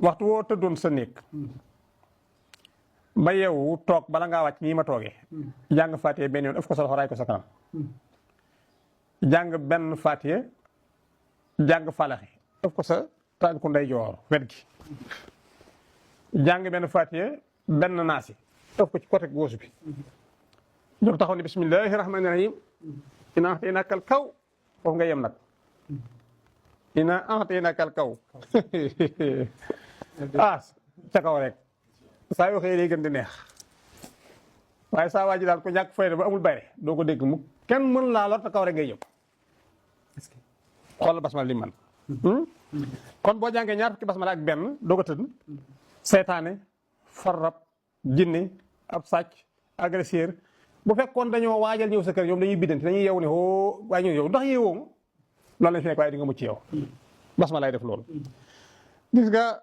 waxtu woo tëddoon sa néeg ba yeewu toog bala ngaa wàcc nii ma toogee jàng Faatiha benn yoon ëf ko sa loxo raay ko sa kanam jàng benn Faatiha jàng falaxi ëf ko sa tànku ndeyjoor wet gi jàng benn Faatiha benn naasi ëf ko ci côté gauche bi jóg taxaw ne bismillahi rahmaani rahim ina a'taynakal kaw foofu nga yem nag ina a'taynakal kaw ca kaw rek saa yoo xëyee day gën di neex waaye saa waa ji daal ko ñàkk fayda ba amul bayre doo ko dégg mu kenn mën laa lor te kaw rek ngay yëpp xoolal basmala li man kon boo jàngee ñaar fukki basmala ak benn doo ko tëdd seytaane farrab jinne ab sàcc agresseur bu fekkoon dañoo waajal ñëw sa kër ñoom dañuy biddante dañuy yeewu ne hoo waaye ñëw yow ndax yeewoo ma loolu lañ fi nekk waaye di nga mucc yow basmala lay def loolu gis nga